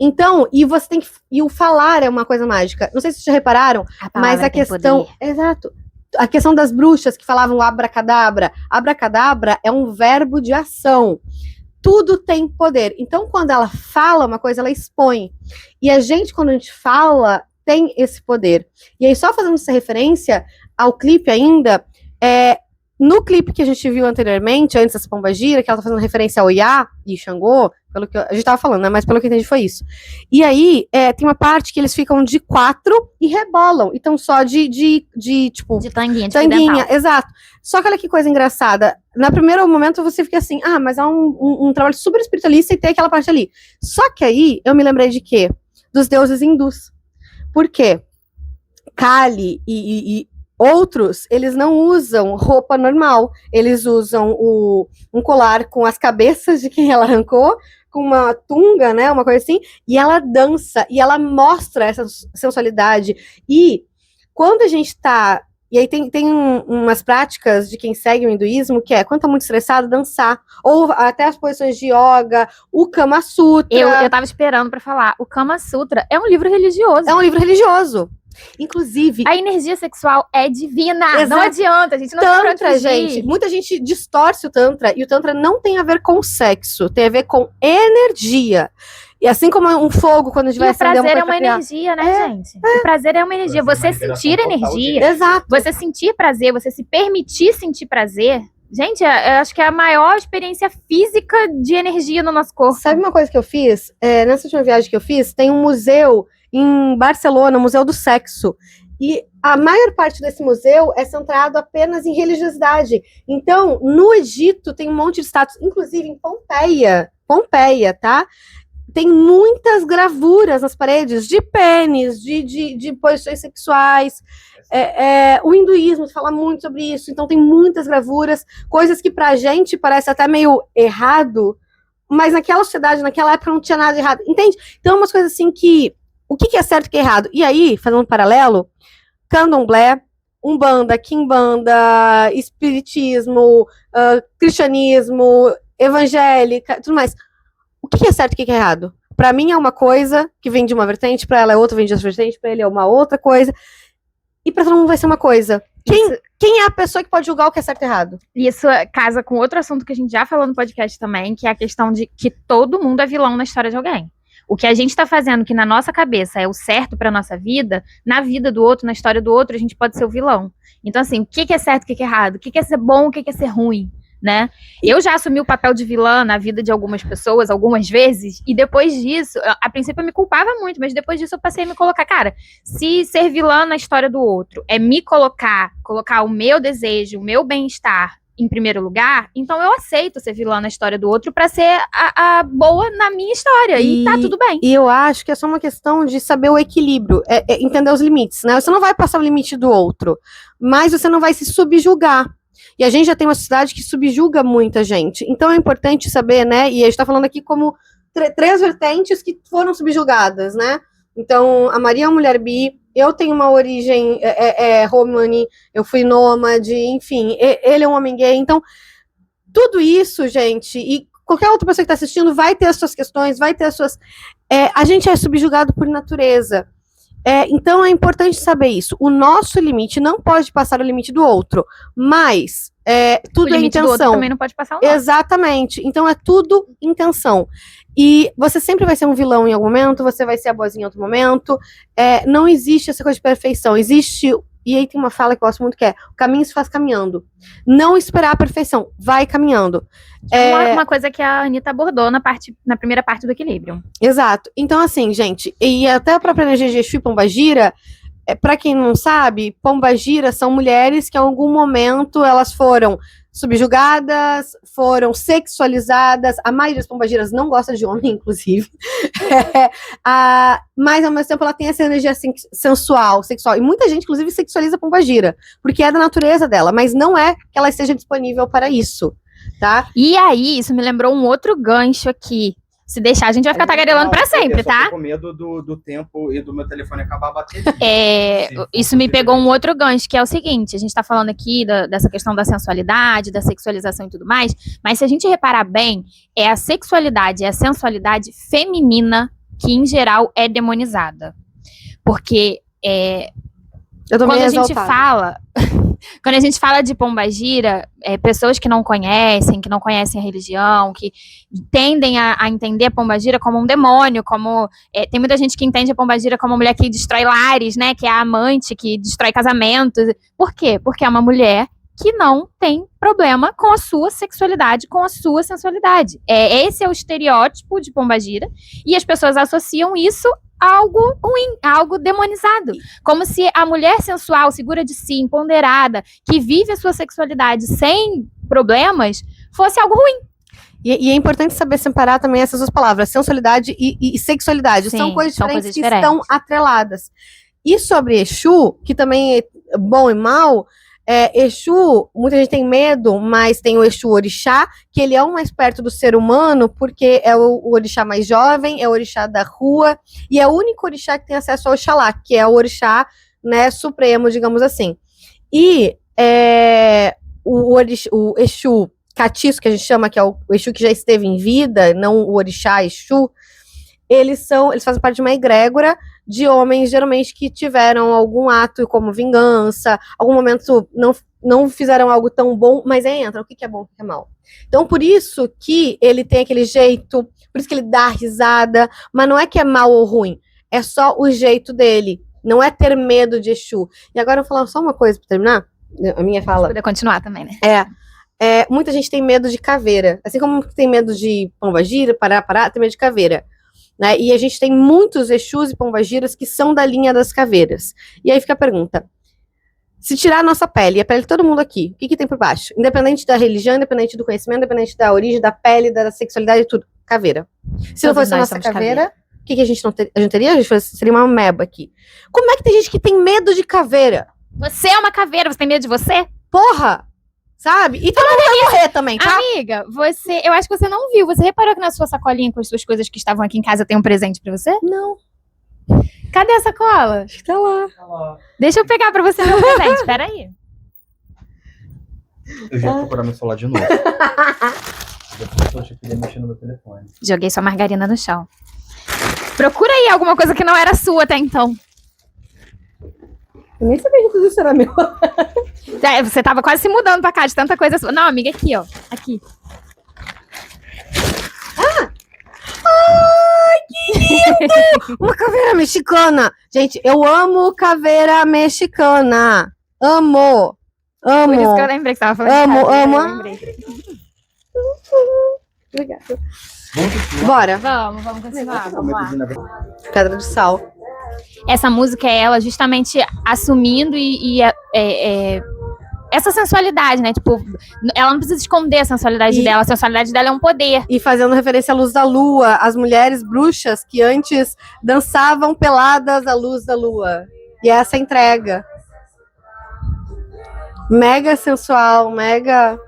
Então, e você tem que... E o falar é uma coisa mágica. Não sei se vocês já repararam, mas a questão... Exato. A questão das bruxas que falavam abracadabra. Abracadabra é um verbo de ação. Tudo tem poder. Então, quando ela fala uma coisa, ela expõe. E a gente, quando a gente fala, tem esse poder. E aí, só fazendo essa referência ao clipe ainda, no clipe que a gente viu anteriormente, antes dessa pombagira, que ela tá fazendo referência ao Iá e Xangô, pelo que a gente tava falando, né? Mas pelo que eu entendi foi isso. E aí, tem uma parte que eles ficam de 4 e rebolam. Então, só de tipo... De tanguinha, de Tanguinha, exato. Só que olha que coisa engraçada. No primeiro momento você fica assim, mas é um trabalho super espiritualista e tem aquela parte ali. Só que aí, eu me lembrei de quê? Dos deuses hindus. Por quê? Kali e outros, eles não usam roupa normal. Eles usam um colar com as cabeças de quem ela arrancou, com uma tunga, né, uma coisa assim, e ela dança, e ela mostra essa sensualidade. E quando a gente tá... E aí tem umas práticas de quem segue o hinduísmo, que quando tá muito estressado, dançar. Ou até as posições de yoga, o Kama Sutra. Eu tava esperando pra falar. O Kama Sutra é um livro religioso. É um livro religioso. Inclusive... A energia sexual é divina. Exato. Não adianta, a gente não Tantra, tem pra gente. Muita gente distorce o Tantra. E o Tantra não tem a ver com sexo. Tem a ver com energia. E assim como um fogo, quando a gente vai o acender prazer é coisa uma pra criar. energia, né, gente? O prazer é uma energia. Prazer é Você uma sentir liberação total energia, Exato. você sentir prazer, você se permitir sentir prazer. Gente, eu acho que é a maior experiência física de energia no nosso corpo. Sabe uma coisa que eu fiz? Nessa última viagem que eu fiz, tem um museu em Barcelona, o Museu do Sexo. E a maior parte desse museu é centrado apenas em religiosidade. Então, no Egito tem um monte de estátuas, inclusive em Pompeia, tá? tem muitas gravuras nas paredes de pênis, de posições sexuais. O hinduísmo fala muito sobre isso, então tem muitas gravuras, coisas que pra gente parece até meio errado, mas naquela sociedade, naquela época não tinha nada de errado, entende? Então umas coisas assim que, o que é certo e o que é errado? E aí, fazendo um paralelo, candomblé, umbanda, quimbanda, espiritismo, cristianismo, evangélica, tudo mais. O que é certo e o que é errado? Pra mim é uma coisa que vem de uma vertente, pra ela é outra, vem de outra vertente, pra ele é uma outra coisa. E pra todo mundo vai ser uma coisa. Quem é a pessoa que pode julgar o que é certo e errado? Isso casa com outro assunto que a gente já falou no podcast também, que é a questão de que todo mundo é vilão na história de alguém. O que a gente tá fazendo, que na nossa cabeça é o certo pra nossa vida, na vida do outro, na história do outro, a gente pode ser o vilão. Então, assim, o que é certo, o que é errado? O que é ser bom, o que é ser ruim? Né? Eu já assumi o papel de vilã na vida de algumas pessoas, algumas vezes, e depois disso, a princípio eu me culpava muito, mas depois disso eu passei a me colocar, cara, se ser vilã na história do outro é me colocar o meu desejo, o meu bem-estar em primeiro lugar, então eu aceito ser vilã na história do outro pra ser a boa na minha história, e tá tudo bem. E eu acho que é só uma questão de saber o equilíbrio, entender os limites, né? Você não vai passar o limite do outro, mas você não vai se subjugar. E a gente já tem uma sociedade que subjuga muita gente. Então é importante saber, né? E a gente tá falando aqui como três vertentes que foram subjugadas, né? Então, a Maria é uma mulher bi, eu tenho uma origem romani, eu fui nômade, enfim, ele é um homem gay. Então, tudo isso, gente, e qualquer outra pessoa que tá assistindo vai ter as suas questões, vai ter as suas... a gente é subjugado por natureza. Então é importante saber isso. O nosso limite não pode passar o limite do outro, mas tudo é intenção. O limite do outro também não pode passar o nosso. Exatamente. Então é tudo intenção. E você sempre vai ser um vilão em algum momento, você vai ser a boazinha em outro momento. Não existe essa coisa de perfeição. Existe... E aí tem uma fala que eu gosto muito que é: o caminho se faz caminhando. Não esperar a perfeição, vai caminhando. Uma coisa que a Anitta abordou na primeira parte do equilíbrio. Exato. Então, assim, gente, e até a própria energia de Exu e Pombagira, pra quem não sabe, Pombagira são mulheres que em algum momento elas foram subjugadas, foram sexualizadas. A maioria das pombagiras não gosta de homem, inclusive. Mas, ao mesmo tempo, ela tem essa energia assim, sensual, sexual. E muita gente, inclusive, sexualiza a pombagira, porque é da natureza dela, mas não é que ela esteja disponível para isso, tá? E aí, isso me lembrou um outro gancho aqui. Se deixar, a gente vai ficar tagarelando pra sempre, tá? Eu tô com medo do tempo e do meu telefone acabar a bateria. Isso me pegou um outro gancho, que é o seguinte: a gente tá falando aqui dessa questão da sensualidade, da sexualização e tudo mais, mas se a gente reparar bem, é a sexualidade e a sensualidade feminina que, em geral, é demonizada. Porque quando a gente fala de pombagira, pessoas que não conhecem a religião, que tendem a entender a pombagira como um demônio, tem muita gente que entende a pombagira como uma mulher que destrói lares, né, que é a amante, que destrói casamentos. Por quê? Porque é uma mulher que não tem problema com a sua sexualidade, com a sua sensualidade. Esse é o estereótipo de pombagira, e as pessoas associam isso a algo ruim, a algo demonizado. Como se a mulher sensual, segura de si, empoderada, que vive a sua sexualidade sem problemas, fosse algo ruim. E é importante saber separar também essas duas palavras, sensualidade e sexualidade. Sim, são coisas diferentes que estão atreladas. E sobre Exu, que também é bom e mal... Exu, muita gente tem medo, mas tem o Exu Orixá, que ele é o mais perto do ser humano, porque é o orixá mais jovem, é o orixá da rua, e é o único orixá que tem acesso ao Oxalá, que é o orixá, né, supremo, digamos assim. E o Exu Catiço, que a gente chama, que é o Exu que já esteve em vida, não o orixá Exu, eles fazem parte de uma egrégora de homens, geralmente, que tiveram algum ato como vingança, algum momento não fizeram algo tão bom, mas aí entra o que é bom, o que é mal. Então, por isso que ele tem aquele jeito, por isso que ele dá risada, mas não é que é mal ou ruim, é só o jeito dele, não é ter medo de Exu. E agora eu vou falar só uma coisa pra terminar, a minha fala. Poder continuar também, né? Muita gente tem medo de caveira, assim como tem medo de pombagira, pará, tem medo de caveira. Né? E a gente tem muitos Exus e pombagiras que são da linha das caveiras. E aí fica a pergunta: se tirar a nossa pele, a pele de todo mundo aqui, o que tem por baixo? Independente da religião, independente do conhecimento, independente da origem, da pele, da sexualidade e tudo, caveira. Se não Todos fosse a nós nossa somos caveira, o que a gente não a gente teria? A gente seria uma ameba aqui. Como é que tem gente que tem medo de caveira? Você é uma caveira, você tem medo de você? Porra! Sabe? E todo mundo vai morrer também, tá? Amiga, eu acho que você não viu. Você reparou que na sua sacolinha com as suas coisas que estavam aqui em casa tem um presente pra você? Não. Cadê a sacola? Acho que tá lá. Deixa eu pegar pra você meu presente, peraí. Eu já ia procurar meu celular de novo. Eu achei que ele ia mexer no meu telefone. Joguei sua margarina no chão. Procura aí alguma coisa que não era sua até então. Eu nem sabia que tudo isso era meu. Você tava quase se mudando pra cá de tanta coisa sua. Não, amiga, aqui, ó. Aqui. Ai, que lindo! Uma caveira mexicana. Gente, eu amo caveira mexicana. Amo. Amo. Por isso que eu lembrei que você tava falando Amo, de casa, amo. eu lembrei. Obrigada. Vamos continuar. Bora. Vamos continuar, vamos lá. Pedra de sal. Essa música é ela justamente assumindo essa sensualidade, né? Tipo, ela não precisa esconder a sensualidade dela. A sensualidade dela é um poder. E fazendo referência à luz da lua, as mulheres bruxas que antes dançavam peladas à luz da lua. E essa entrega. Mega sensual, mega...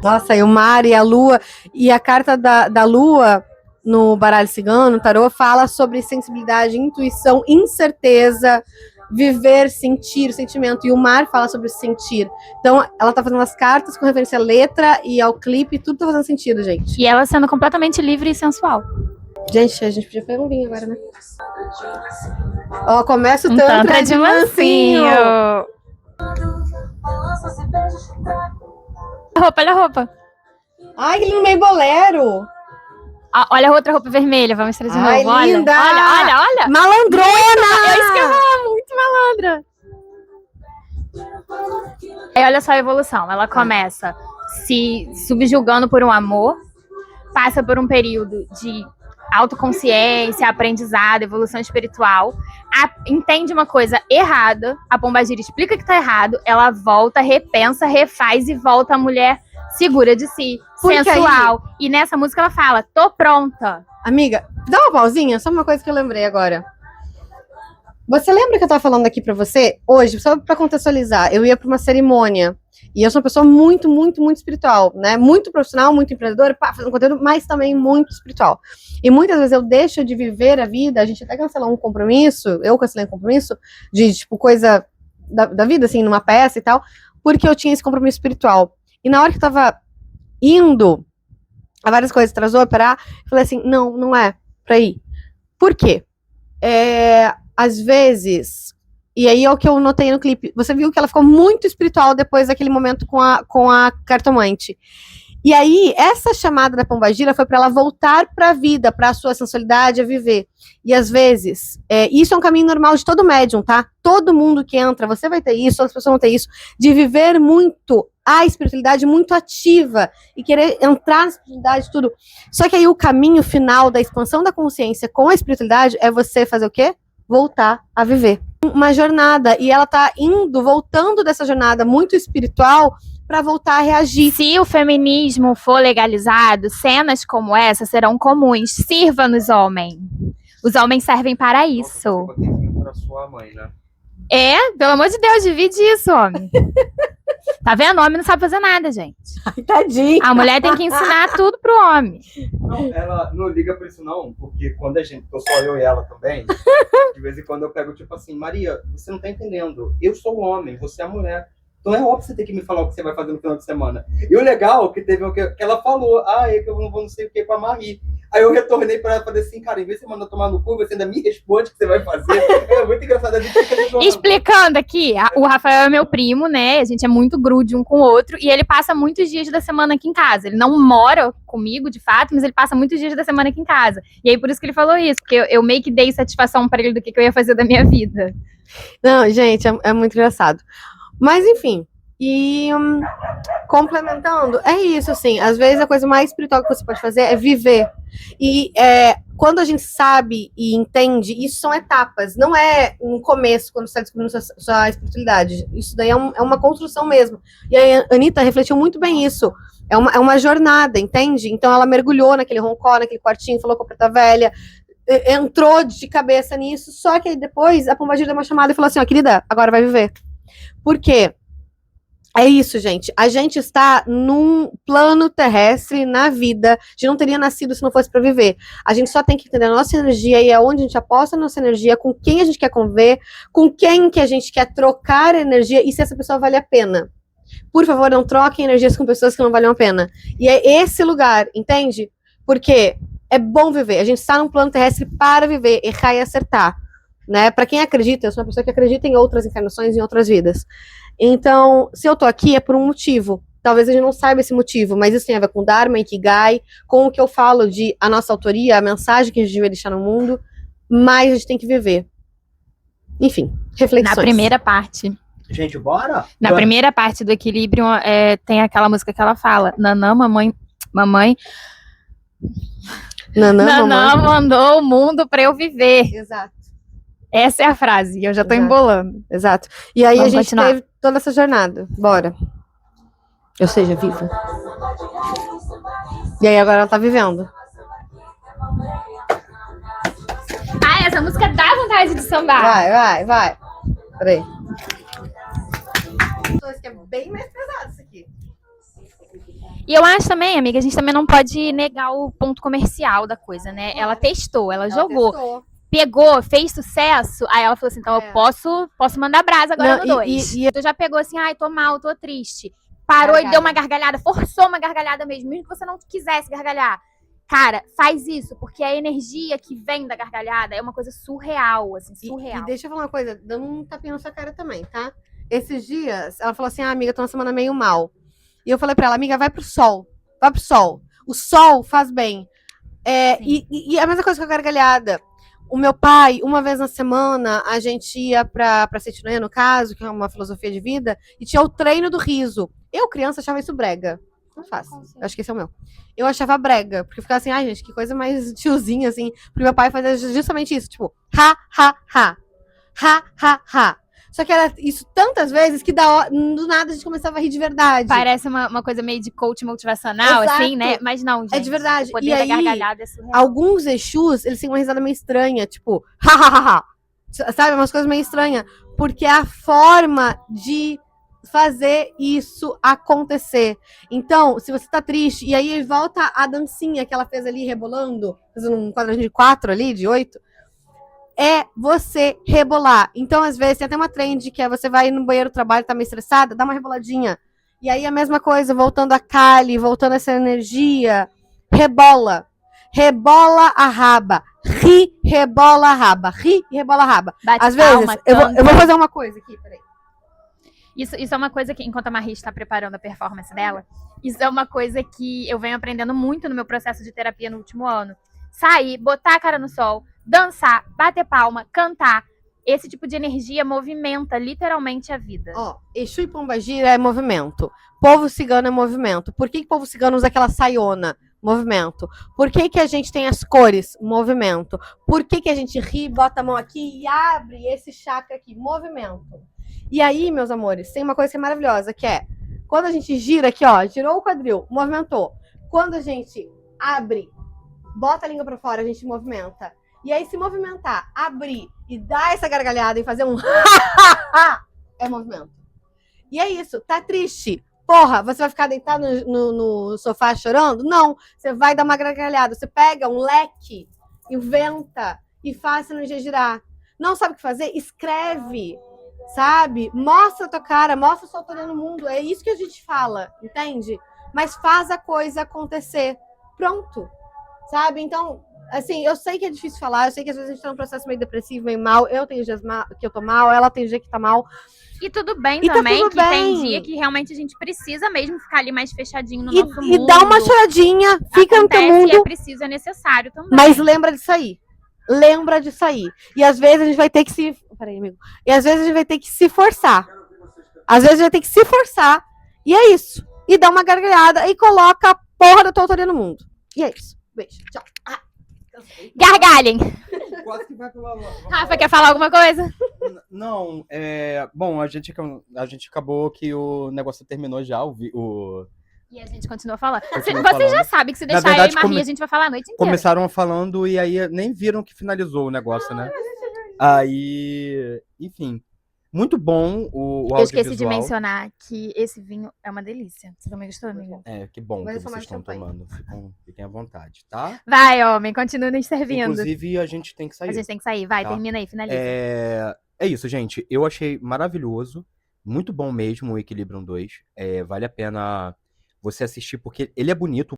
Nossa, e o mar e a lua. E a carta da lua no baralho cigano, o tarô, fala sobre sensibilidade, intuição, incerteza, viver, sentir, sentimento. E o mar fala sobre sentir. Então, ela tá fazendo as cartas com referência à letra e ao clipe, tudo tá fazendo sentido, gente. E ela sendo completamente livre e sensual. Gente, a gente podia pegar um vinho agora, né? Ó, começa o Um tantra de mansinho. Olha a roupa. Ai, que lindo, meio bolero. Ah, olha a outra roupa vermelha, vamos mostrar de Ai, novo. Olha, linda! olha. Malandrona! É isso que eu amo, muito malandra. Aí olha só a evolução. Ela começa se subjugando por um amor, passa por um período de autoconsciência, aprendizado, evolução espiritual, entende uma coisa errada, a pombagira explica que tá errado, ela volta, repensa, refaz e volta a mulher segura de si, Porque sensual. E nessa música ela fala, tô pronta. Amiga, dá uma pausinha, só uma coisa que eu lembrei agora. Você lembra que eu tava falando aqui pra você? Hoje, só pra contextualizar, eu ia pra uma cerimônia. E eu sou uma pessoa muito, muito, muito espiritual, né? Muito profissional, muito empreendedora, fazendo conteúdo, mas também muito espiritual. E muitas vezes eu deixo de viver a vida, a gente até cancelou um compromisso, eu cancelei um compromisso de, tipo, coisa da vida, assim, numa peça e tal, porque eu tinha esse compromisso espiritual. E na hora que eu tava indo a várias coisas, atrasou, operar, eu falei assim, não é pra ir. Por quê? Às vezes... E aí é o que eu notei no clipe. Você viu que ela ficou muito espiritual depois daquele momento com a cartomante. E aí, essa chamada da pombagira foi para ela voltar para a vida, para a sua sensualidade, a viver. E às vezes, isso é um caminho normal de todo médium, tá? Todo mundo que entra, você vai ter isso, outras pessoas vão ter isso, de viver muito a espiritualidade muito ativa e querer entrar na espiritualidade, tudo. Só que aí o caminho final da expansão da consciência com a espiritualidade é você fazer o quê? Voltar a viver. Uma jornada, e ela tá voltando dessa jornada muito espiritual para voltar a reagir. Se o feminismo for legalizado, cenas como essa serão comuns. Sirva-nos, homem. Os homens servem para isso. Para sua mãe, né? Pelo amor de Deus, divide isso, homem. Tá vendo? O homem não sabe fazer nada, gente. Ai, tadinho. A mulher tem que ensinar tudo pro homem. Não, ela não liga pra isso não, porque quando a gente, tô só eu e ela também, de vez em quando eu pego tipo assim, Maria, você não tá entendendo, eu sou o homem, você é a mulher. Então é óbvio que você tem que me falar o que você vai fazer no final de semana. E o legal que teve o que ela falou, que eu não vou não sei o que com a Marie. Aí eu retornei pra ela e falei assim, cara, em vez de você mandar tomar no cu, você ainda me responde o que você vai fazer. É muito engraçado. A gente fica explicando aqui, o Rafael é meu primo, né? A gente é muito grude um com o outro. E ele passa muitos dias da semana aqui em casa. Ele não mora comigo, de fato, mas ele passa muitos dias da semana aqui em casa. E aí por isso que ele falou isso, porque eu meio que dei satisfação pra ele do que eu ia fazer da minha vida. Não, gente, é muito engraçado. Mas enfim, e complementando, é isso, assim, às vezes a coisa mais espiritual que você pode fazer é viver. E quando a gente sabe e entende, isso são etapas, não é um começo quando você está descobrindo sua espiritualidade. Isso daí é uma construção mesmo. E a Anitta refletiu muito bem isso. É uma jornada, entende? Então ela mergulhou naquele roncó, naquele quartinho, falou com a preta velha, entrou de cabeça nisso, só que aí depois a Pombagira deu uma chamada e falou assim, ó, querida, agora vai viver. Por quê? É isso, gente. A gente está num plano terrestre na vida. A gente não teria nascido se não fosse para viver. A gente só tem que entender a nossa energia e aonde a gente aposta a nossa energia, com quem a gente quer conviver, com quem que a gente quer trocar energia e se essa pessoa vale a pena. Por favor, não troquem energias com pessoas que não valem a pena. E é esse lugar, entende? Porque é bom viver. A gente está num plano terrestre para viver, errar e acertar. Né? Para quem acredita, eu sou uma pessoa que acredita em outras encarnações, em outras vidas. Então, se eu tô aqui é por um motivo. Talvez a gente não saiba esse motivo, mas isso tem a ver com Dharma, Ikigai, com o que eu falo de a nossa autoria, a mensagem que a gente devia deixar no mundo, mas a gente tem que viver. Enfim, reflexões. Na primeira parte. Gente, bora? Na primeira parte do equilíbrio, tem aquela música que ela fala, Nanã, mamãe... Nanã mandou o mundo pra eu viver. Exato. Essa é a frase, e eu já tô embolando. Exato. E aí Vamos a gente continuar. teve toda essa jornada. Bora. Eu seja viva. E aí agora ela tá vivendo. Ah, essa música dá vontade de sambar. Vai. Peraí. Isso que é bem mais pesado isso aqui. E eu acho também, amiga, a gente também não pode negar o ponto comercial da coisa, né? Ela testou, ela jogou. Testou. Pegou, fez sucesso, aí ela falou assim, então eu posso mandar brasa agora no 2. Tu já pegou assim, ai, tô mal, tô triste. Parou e deu uma gargalhada, forçou uma gargalhada mesmo que você não quisesse gargalhar. Cara, faz isso, porque a energia que vem da gargalhada é uma coisa surreal, assim, surreal. E deixa eu falar uma coisa, dando um tapinha na sua cara também, tá? Esses dias, ela falou assim, amiga, tô uma semana meio mal. E eu falei pra ela, amiga, vai pro sol. O sol faz bem. E a mesma coisa com a gargalhada. O meu pai, uma vez na semana, a gente ia pra Setinhoia, no caso, que é uma filosofia de vida, e tinha o treino do riso. Eu, criança, achava isso brega. Não faço. Eu acho que esse é o meu. Eu achava brega, porque eu ficava assim, ai, gente, que coisa mais tiozinha, assim. Porque meu pai fazia justamente isso, tipo, ha, ha, ha. Ha, ha, ha. Só que era isso tantas vezes que do nada a gente começava a rir de verdade. Parece uma coisa meio de coach motivacional, Exato. assim, né? Mas não, gente. É de verdade. O poder E da aí, gargalhada é surreal. alguns Exus, eles têm uma risada meio estranha, tipo, ha, ha, ha, ha. Sabe? Umas coisas meio estranhas. Porque é a forma de fazer isso acontecer. Então, se você tá triste, e aí volta a dancinha que ela fez ali, rebolando, fazendo um quadradinho de 4 ali, de 8, é você rebolar. Então, às vezes, tem até uma trend que é você vai no banheiro do trabalho, tá meio estressada, dá uma reboladinha. E aí a mesma coisa, voltando a Kali, voltando essa energia, rebola. Rebola a raba. Ri, rebola a raba. Ri e rebola a raba. Bate Às vezes, palma, eu vou fazer uma coisa aqui, peraí. Isso é uma coisa que, enquanto a Marie está preparando a performance dela, isso é uma coisa que eu venho aprendendo muito no meu processo de terapia no último ano. Sair, botar a cara no sol, dançar, bater palma, cantar. Esse tipo de energia movimenta literalmente a vida. Ó, Exu e Pombagira é movimento. Povo cigano é movimento. Por que o povo cigano usa aquela saiona? Movimento. Por que a gente tem as cores? Movimento. Por que a gente ri, bota a mão aqui e abre esse chakra aqui? Movimento. E aí, meus amores, tem uma coisa que é maravilhosa, que é quando a gente gira aqui, ó, girou o quadril, movimentou. Quando a gente abre, bota a língua pra fora, a gente movimenta. E aí, se movimentar, abrir e dar essa gargalhada e fazer um é movimento. E é isso, tá triste. Porra, você vai ficar deitado no sofá chorando? Não, você vai dar uma gargalhada. Você pega um leque, inventa e faz essa energia girar. Não sabe o que fazer? Escreve, sabe? Mostra a tua cara, mostra a sua autoria no mundo. É isso que a gente fala, entende? Mas faz a coisa acontecer. Pronto, sabe? Então, assim, eu sei que é difícil falar, eu sei que às vezes a gente tá num processo meio depressivo, meio mal. Eu tenho dias que eu tô mal, ela tem dia que tá mal. E tudo bem E tá também, tudo que tem bem. dia que realmente a gente precisa mesmo ficar ali mais fechadinho no nosso mundo. E dá uma choradinha, fica no teu Acontece, mundo. é preciso, é necessário também. Mas lembra disso aí. Lembra disso aí. E às vezes a gente vai ter que se... Peraí, amigo. E às vezes a gente vai ter que se forçar. Às vezes a gente vai ter que se forçar. E é isso. E dá uma gargalhada e coloca a porra da tua autoria no mundo. E é isso. Beijo. Tchau. Gargalhem! Quase que vai pela... Rafa, quer falar alguma coisa? Não, bom, a gente acabou que o negócio terminou já, E a gente continua falando. Continua Você já falando. sabe que se Na deixar verdade, eu e Maria, a gente vai falar a noite inteira. Começaram falando e aí nem viram que finalizou o negócio, né? Aí, enfim, muito bom o Eu esqueci de audiovisual. mencionar que esse vinho é uma delícia. Você também gostou, amiga? É, que bom Mas que eu sou vocês mais estão champanhe. tomando. Fiquem à vontade, tá? Vai, homem, continua nos servindo. Inclusive, a gente tem que sair. A gente tem que sair. Vai, Tá. termina aí, finaliza. É isso, gente. Eu achei maravilhoso. Muito bom mesmo o Equilibrium 2. Vale a pena você assistir, porque ele é bonito.